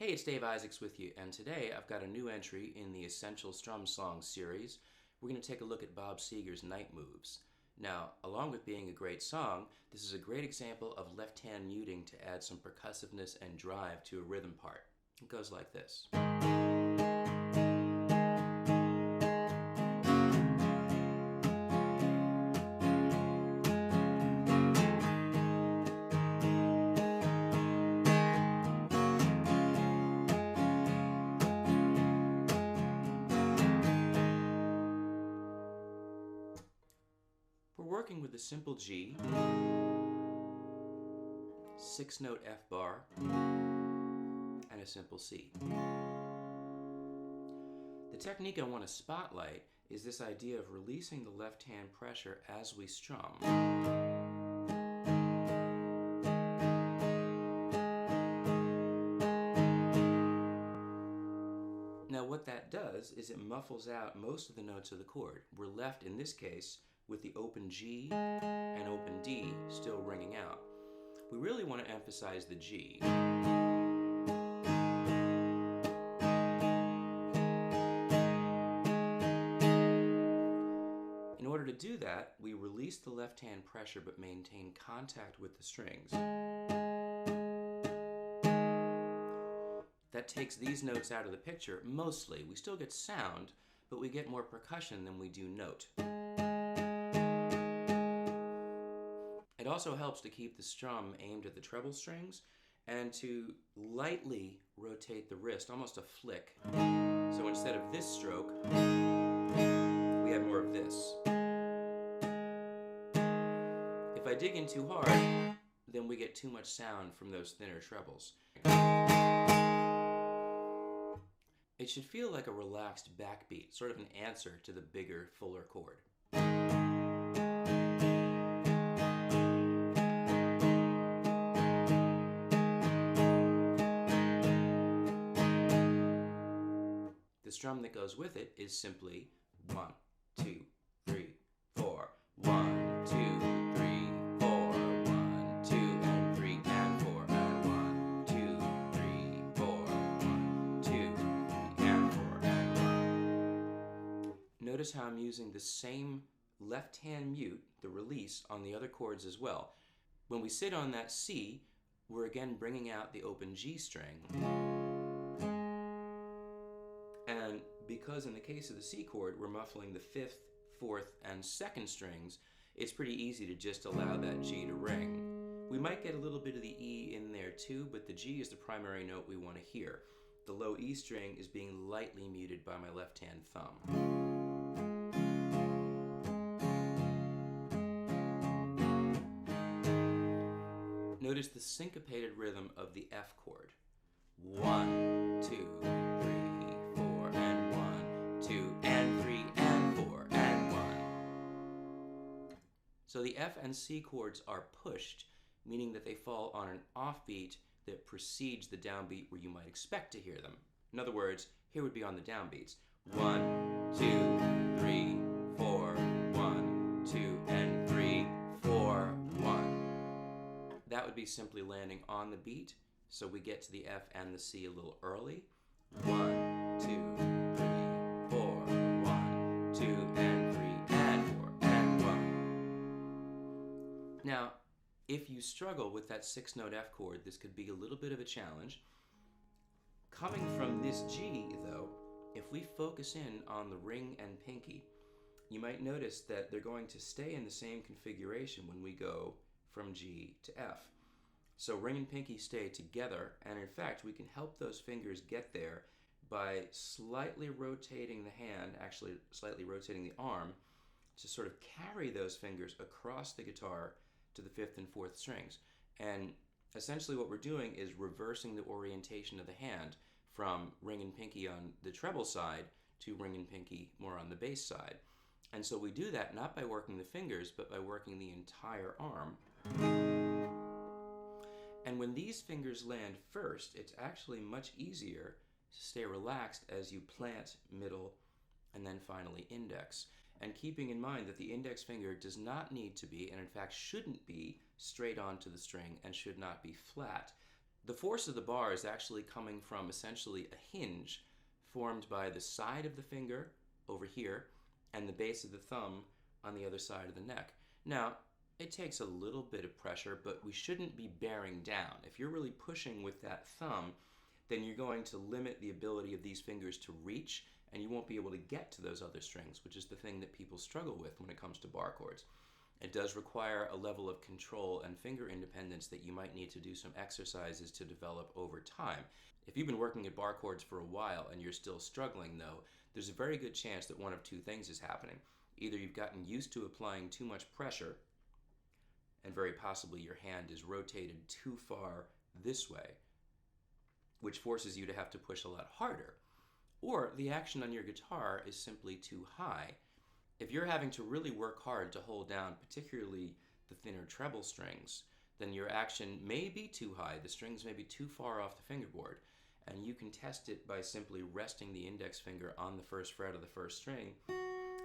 Hey, it's Dave Isaacs with you, and today I've got a new entry in the Essential Strum Songs series. We're going to take a look at Bob Seger's Night Moves. Now, along with being a great song, this is a great example of left-hand muting to add some percussiveness and drive to a rhythm part. It goes like this. We're working with a simple G, 6-note F bar, and a simple C. The technique I want to spotlight is this idea of releasing the left hand pressure as we strum. Now what that does is it muffles out most of the notes of the chord. We're left, in this case, with the open G and open D still ringing out. We really want to emphasize the G. In order to do that, we release the left hand pressure but maintain contact with the strings. That takes these notes out of the picture, mostly. We still get sound, but we get more percussion than we do note. It also helps to keep the strum aimed at the treble strings and to lightly rotate the wrist, almost a flick. So instead of this stroke, we have more of this. If I dig in too hard, then we get too much sound from those thinner trebles. It should feel like a relaxed backbeat, sort of an answer to the bigger, fuller chord. The strum that goes with it is simply 1, 2, 3, 4. 1, 2, 3, 4. 1, 2, and 3, and 4. And 1, 2, 3, 4. 1, 2, 3, and 4. And 1. Notice how I'm using the same left hand mute, the release, on the other chords as well. When we sit on that C, we're again bringing out the open G string. And because in the case of the C chord, we're muffling the 5th, 4th, and 2nd strings, it's pretty easy to just allow that G to ring. We might get a little bit of the E in there too, but the G is the primary note we want to hear. The low E string is being lightly muted by my left-hand thumb. Notice the syncopated rhythm of the F chord. 1, 2, 3, 4, and 1, 2, and 3, and 4, and 1. So the F and C chords are pushed, meaning that they fall on an offbeat that precedes the downbeat where you might expect to hear them. In other words, here would be on the downbeats. 1, 2, 3, 4, 1, 2, and 3, 4, 1. That would be simply landing on the beat, so we get to the F and the C a little early. 1, 2, 3, 4, 1, 2, and 3, and 4, and 1. Now, if you struggle with that 6-note F chord, this could be a little bit of a challenge. Coming from this G, though, if we focus in on the ring and pinky, you might notice that they're going to stay in the same configuration when we go from G to F. So ring and pinky stay together, and in fact, we can help those fingers get there by slightly rotating the hand, actually slightly rotating the arm, to sort of carry those fingers across the guitar to the 5th and 4th strings. And essentially what we're doing is reversing the orientation of the hand from ring and pinky on the treble side to ring and pinky more on the bass side. And so we do that not by working the fingers, but by working the entire arm. And when these fingers land first, it's actually much easier to stay relaxed as you plant, middle, and then finally index. And keeping in mind that the index finger does not need to be, and in fact shouldn't be, straight onto the string and should not be flat. The force of the bar is actually coming from essentially a hinge formed by the side of the finger over here and the base of the thumb on the other side of the neck. Now, it takes a little bit of pressure, but we shouldn't be bearing down. If you're really pushing with that thumb, then you're going to limit the ability of these fingers to reach, and you won't be able to get to those other strings, which is the thing that people struggle with when it comes to bar chords. It does require a level of control and finger independence that you might need to do some exercises to develop over time. If you've been working at bar chords for a while and you're still struggling though, there's a very good chance that one of two things is happening. Either you've gotten used to applying too much pressure, and very possibly your hand is rotated too far this way, which forces you to have to push a lot harder, or the action on your guitar is simply too high. If you're having to really work hard to hold down particularly the thinner treble strings, then your action may be too high, the strings may be too far off the fingerboard, and you can test it by simply resting the index finger on the first fret of the first string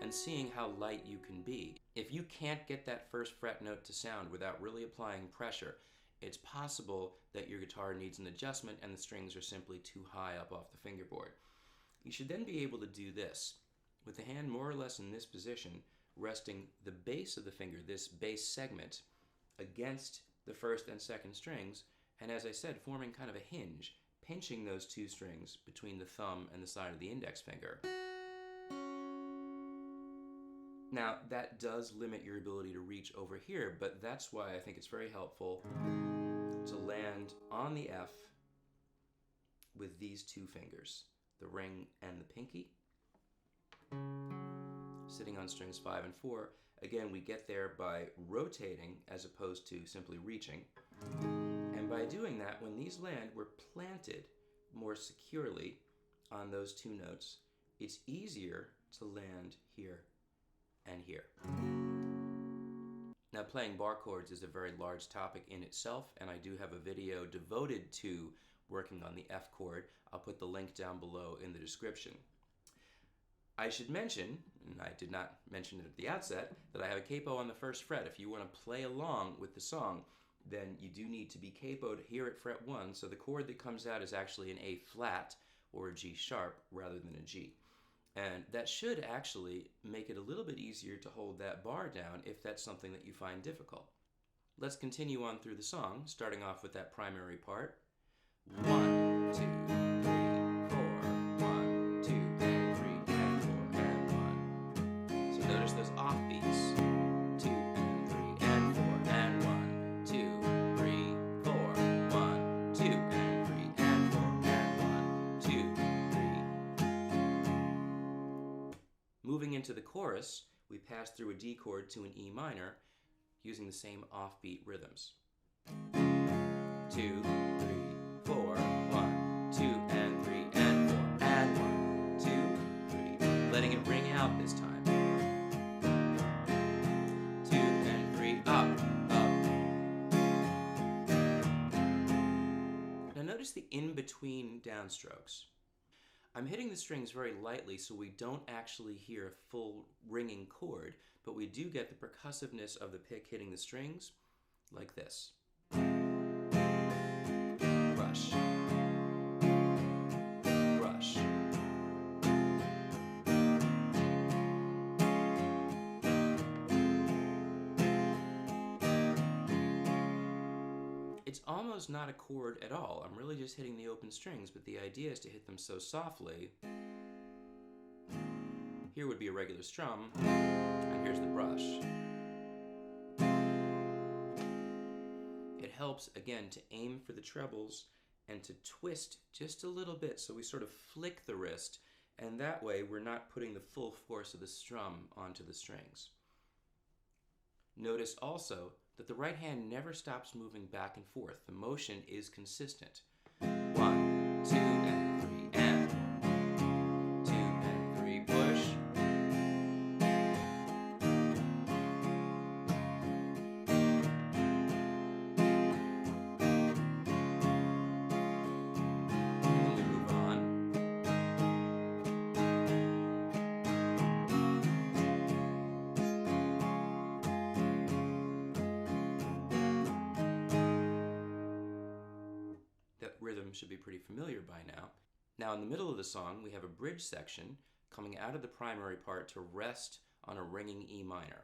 and seeing how light you can be. If you can't get that first fret note to sound without really applying pressure, it's possible that your guitar needs an adjustment and the strings are simply too high up off the fingerboard. You should then be able to do this. With the hand more or less in this position, resting the base of the finger, this bass segment, against the first and second strings, and as I said, forming kind of a hinge, pinching those two strings between the thumb and the side of the index finger. Now, that does limit your ability to reach over here, but that's why I think it's very helpful to land on the F with these two fingers, the ring and the pinky, sitting on strings 5 and 4. Again, we get there by rotating as opposed to simply reaching. And by doing that, when these land, we're planted more securely on those two notes. It's easier to land here and here. Now, playing bar chords is a very large topic in itself, and I do have a video devoted to working on the F chord. I'll put the link down below in the description. I should mention, and I did not mention it at the outset, that I have a capo on the first fret. If you want to play along with the song, then you do need to be capoed here at fret 1, so the chord that comes out is actually an A flat or a G sharp rather than a G. And that should actually make it a little bit easier to hold that bar down if that's something that you find difficult. Let's continue on through the song, starting off with that primary part. 1, 2, 3, 4, 1, 2, and 3, and 4, and 1. So notice those off beats. 2, and 3, and 4, and 1, 2, 3, 4, 1, 2, and 3, and 4, and 1, 2, 3. Moving into the chorus, we pass through a D chord to an E minor using the same offbeat rhythms. 2, 3, 4, 1, 2, and 3, and 4, and 1, 2, 3. Letting it ring out this time. 2 and 3, up, up. Now notice the in-between downstrokes. I'm hitting the strings very lightly so we don't actually hear a full ringing chord, but we do get the percussiveness of the pick hitting the strings like this. Brush. Brush. It's almost not a chord at all. I'm really just hitting the open strings, but the idea is to hit them so softly. Here would be a regular strum, and here's the brush. It helps, again, to aim for the trebles and to twist just a little bit so we sort of flick the wrist, and that way we're not putting the full force of the strum onto the strings. Notice also that the right hand never stops moving back and forth. The motion is consistent. 1, 2, and 3, and 4. 2 and 3, push. And then we move on. rhythm should be pretty familiar by now. Now in the middle of the song, we have a bridge section coming out of the primary part to rest on a ringing E minor.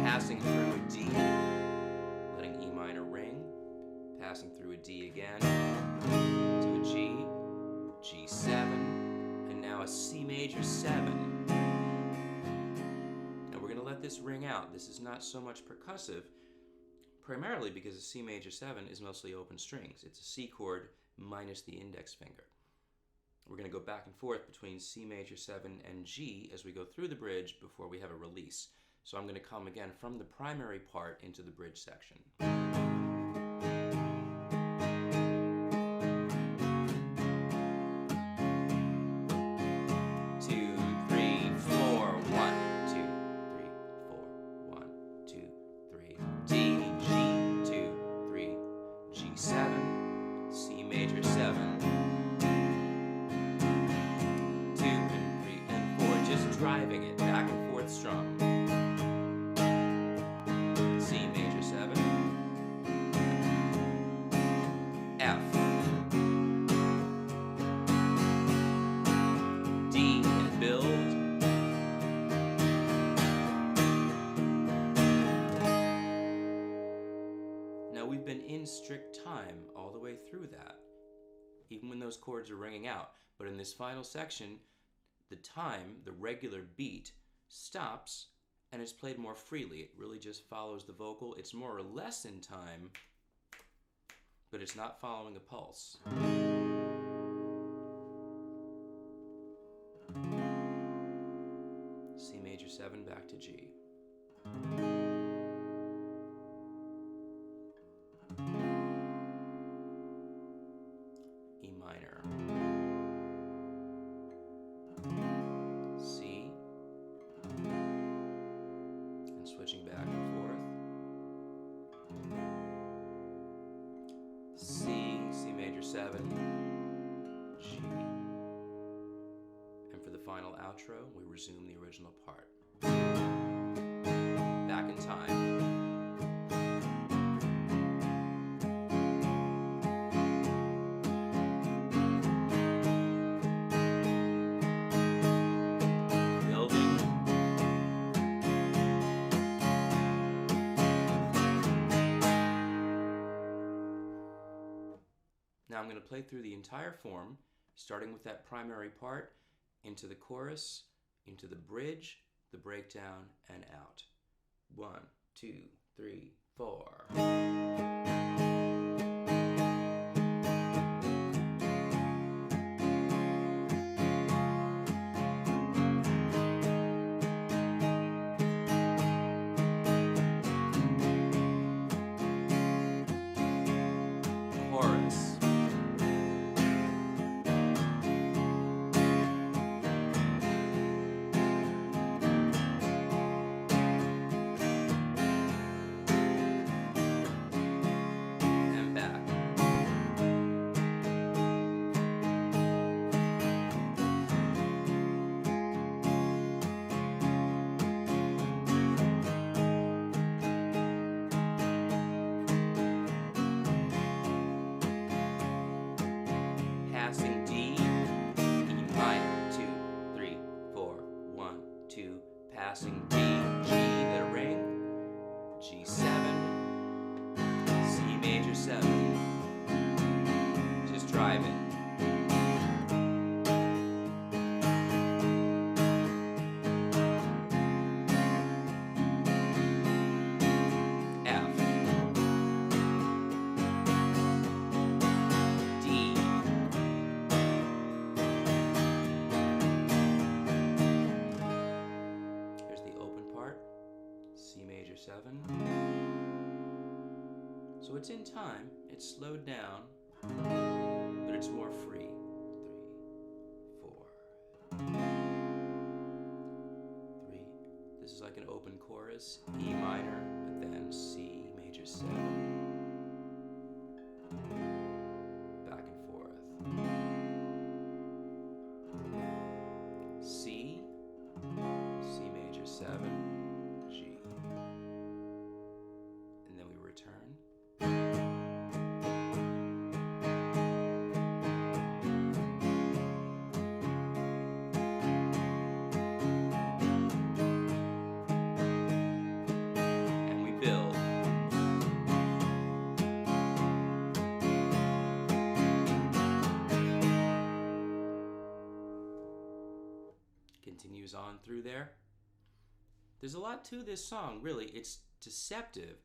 Passing through a D, letting E minor ring, passing through a D again, to a G, G7, and now a C major 7. Now we're going to let this ring out. This is not so much percussive, primarily because a C major 7 is mostly open strings. It's a C chord minus the index finger. We're going to go back and forth between C major 7 and G as we go through the bridge before we have a release. So I'm going to come again from the primary part into the bridge section. 2, 3, 4, 1, 2, 3, 4, 1, 2, 3, D, G, 2, 3, G7, C major 7, 2 and 3 and 4, just driving it, back and forth strum. C major 7, F, D and build, now we've been in strict time all the way through that, even when those chords are ringing out, but in this final section, the time, the regular beat, stops and it's played more freely. It really just follows the vocal. It's more or less in time, but it's not following a pulse. C major 7 back to G. E minor. C. And switching back and forth. C, C major 7, G. And for the final outro, we resume the original part. Back in time. Now I'm going to play through the entire form, starting with that primary part, into the chorus, into the bridge, the breakdown, and out. 1, 2, 3, 4. Chorus. And back. Passing D, E minor, 2, 3, 4, 1, 2, passing D, G, the ring, G7, C major 7, just drive it. F, D, here's the open part, C major 7. So it's in time, it's slowed down, but it's more free. 3, 4. 3. This is like an open chorus, E minor, but then C major 7. Back and forth. C, C major 7. 7, G. And then we return. And we build. Continues on through there. There's a lot to this song, really. It's deceptive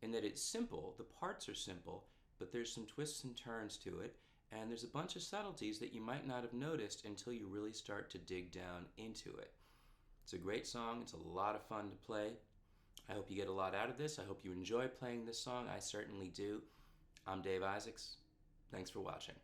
in that it's simple, the parts are simple, but there's some twists and turns to it, and there's a bunch of subtleties that you might not have noticed until you really start to dig down into it. It's a great song, it's a lot of fun to play. I hope you get a lot out of this. I hope you enjoy playing this song. I certainly do. I'm Dave Isaacs. Thanks for watching.